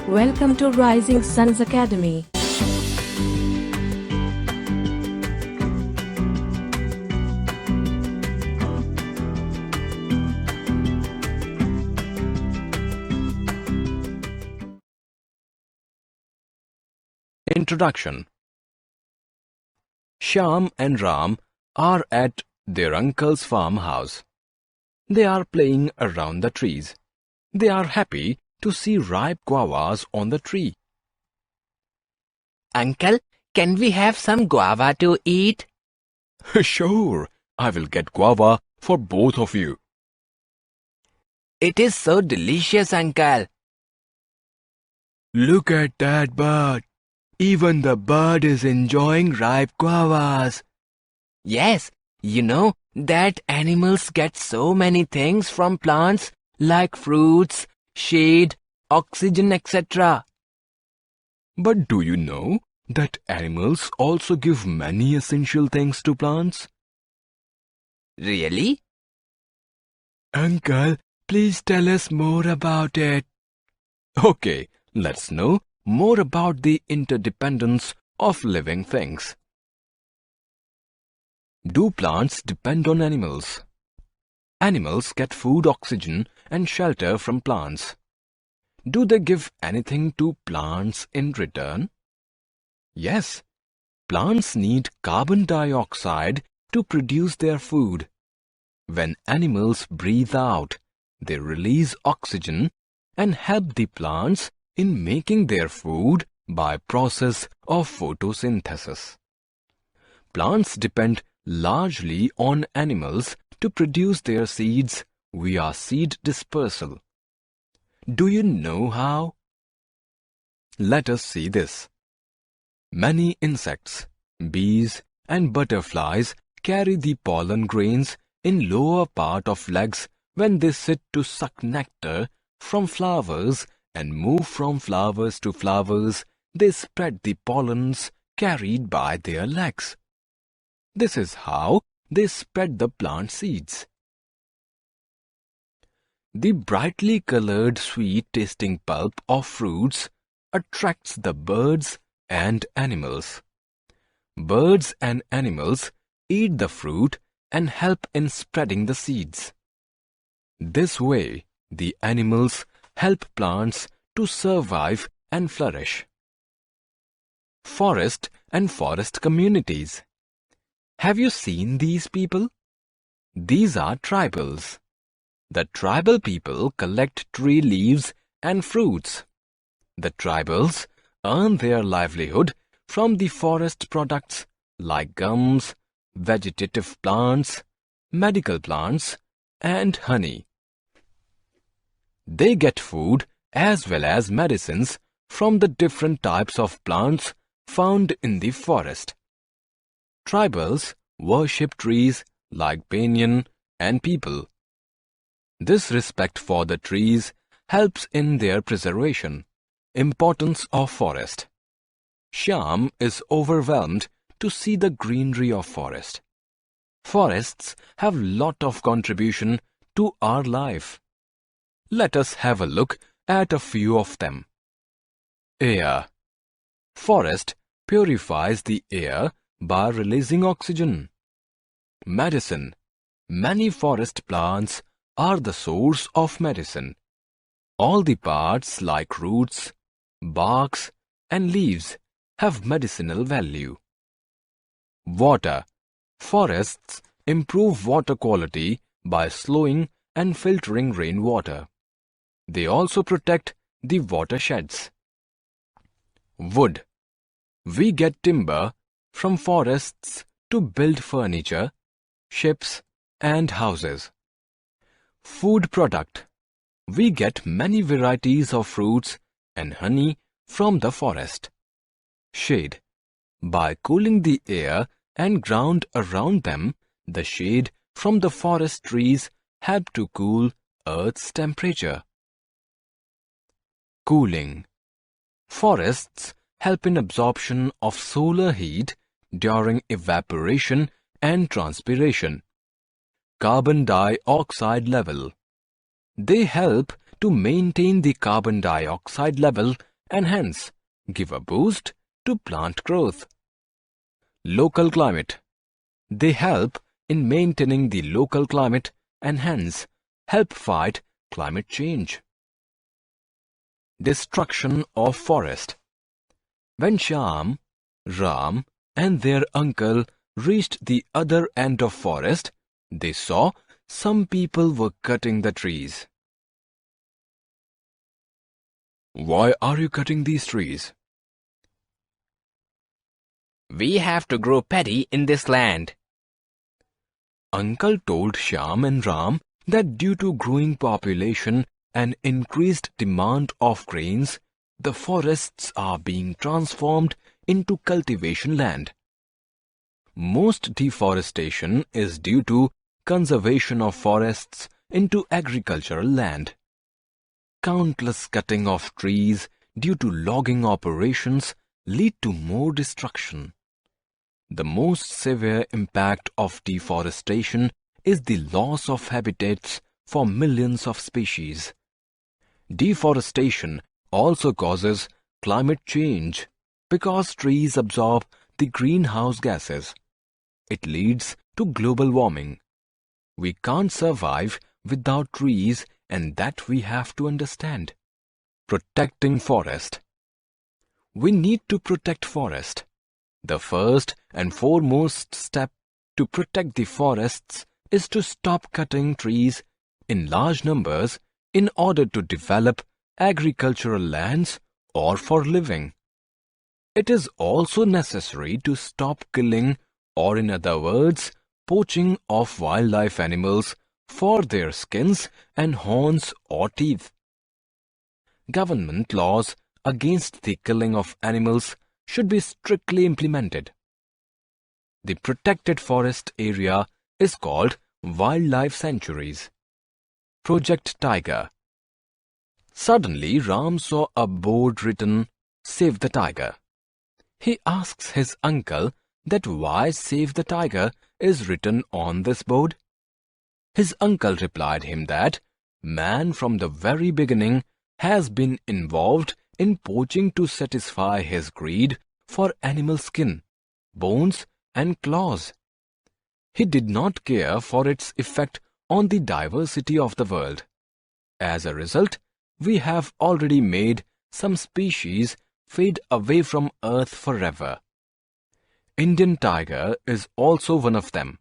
Welcome to Rising Suns Academy. Introduction. Shyam and Ram are at their uncle's farmhouse. They are playing around the trees. They are happy to see ripe guavas on the tree. Uncle, can we have some guava to eat? Sure, I will get guava for both of you. It is so delicious, Uncle. Look at that bird. Even the bird is enjoying ripe guavas. Yes, you know that animals get so many things from plants like fruits, shade, oxygen, etc. But do you know that animals also give many essential things to plants? Really? Uncle, please tell us more about it. Okay, let's know more about the interdependence of living things. Do plants depend on animals? Animals get food, oxygen, and shelter from plants. Do they give anything to plants in return? Yes, plants need carbon dioxide to produce their food. When animals breathe out, they release oxygen and help the plants in making their food by process of photosynthesis. Plants depend largely on animals to produce their seeds via seed dispersal. Do you know how? Let us see this. Many insects, bees and butterflies carry the pollen grains in lower part of legs when they sit to suck nectar from flowers and move from flowers to flowers. They spread the pollens carried by their legs. This is how they spread the plant seeds. The brightly colored sweet-tasting pulp of fruits attracts the birds and animals. Birds and animals eat the fruit and help in spreading the seeds. This way, the animals help plants to survive and flourish. Forest and forest communities. Have you seen these people? These are tribals. The tribal people collect tree leaves and fruits. The tribals earn their livelihood from the forest products like gums, vegetative plants, medical plants, and honey. They get food as well as medicines from the different types of plants found in the forest. Tribals worship trees like banyan and peepal. This respect for the trees helps in their preservation. Importance of forest. Shyam is overwhelmed to see the greenery of forest. Forests have lot of contribution to our life. Let us have a look at a few of them. Air. Forest purifies the air by releasing oxygen. Medicine. Many forest plants are the source of medicine. All the parts like roots, barks, and leaves have medicinal value. Water. Forests improve water quality by slowing and filtering rainwater. They also protect the watersheds. Wood. We get timber from forests to build furniture, ships, and houses. Food product. We get many varieties of fruits and honey from the forest. Shade. By cooling the air and ground around them, the shade from the forest trees help to cool Earth's temperature. Cooling. Forests help in absorption of solar heat during evaporation and transpiration. Carbon dioxide level. They help to maintain the carbon dioxide level and hence give a boost to plant growth. Local climate. They help in maintaining the local climate and hence help fight climate change. Destruction of forest. When Shyam, Ram and their uncle reached the other end of forest, they saw some people were cutting the trees. Why are you cutting these trees? We have to grow paddy in this land. Uncle told Shyam and Ram that due to growing population and increased demand of grains, the forests are being transformed into cultivation land. Most deforestation is due to conservation of forests into agricultural land. Countless cutting of trees due to logging operations lead to more destruction. The most severe impact of deforestation is the loss of habitats for millions of species. Deforestation also causes climate change because trees absorb the greenhouse gases. It leads to global warming. We can't survive without trees, and that we have to understand. Protecting forest. We need to protect forest. The first and foremost step to protect the forests is to stop cutting trees in large numbers in order to develop agricultural lands or for living. It is also necessary to stop killing, or in other words, poaching of wildlife animals for their skins and horns or teeth. Government laws against the killing of animals should be strictly implemented. The protected forest area is called wildlife sanctuaries. Project Tiger. Suddenly, Ram saw a board written, "Save the Tiger." He asks his uncle that why "Save the Tiger" is written on this board. His uncle replied him that man from the very beginning has been involved in poaching to satisfy his greed for animal skin, bones and claws. He did not care for its effect on the diversity of the world. As a result, we have already made some species fade away from Earth forever. Indian tiger is also one of them.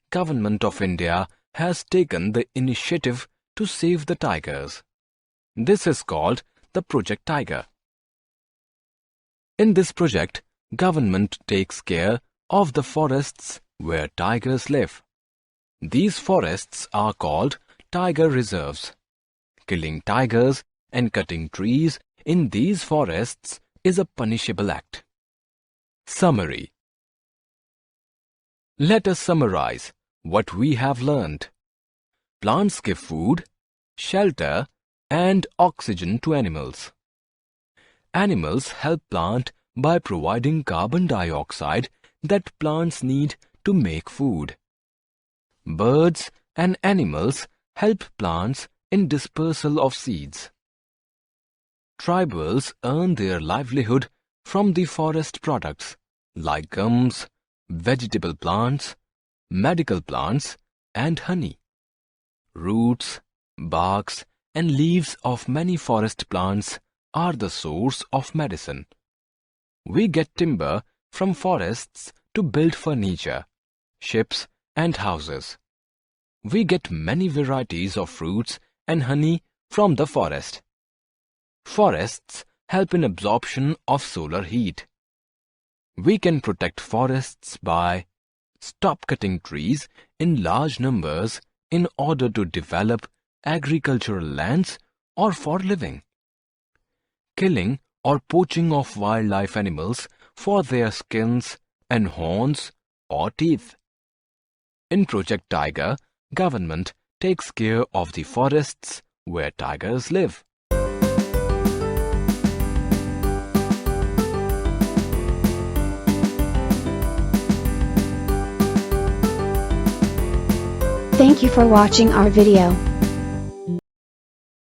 Government of India has taken the initiative to save the tigers. This is called the Project Tiger. In this project, government takes care of the forests where tigers live. These forests are called tiger reserves. Killing tigers and cutting trees in these forests is a punishable act. Summary. Let us summarize what we have learned. Plants give food, shelter, and oxygen to animals. Animals help plant by providing carbon dioxide that plants need to make food. Birds and animals help plants in dispersal of seeds. Tribals earn their livelihood from the forest products like gums, vegetable plants, medical plants, and honey. Roots, barks, and leaves of many forest plants are the source of medicine. We get timber from forests to build furniture, ships, and houses. We get many varieties of fruits and honey from the forest. Forests help in absorption of solar heat. We can protect forests by stop cutting trees in large numbers in order to develop agricultural lands or for living. Killing or poaching of wildlife animals for their skins and horns or teeth. In Project Tiger, government takes care of the forests where tigers live. Thank you for watching our video.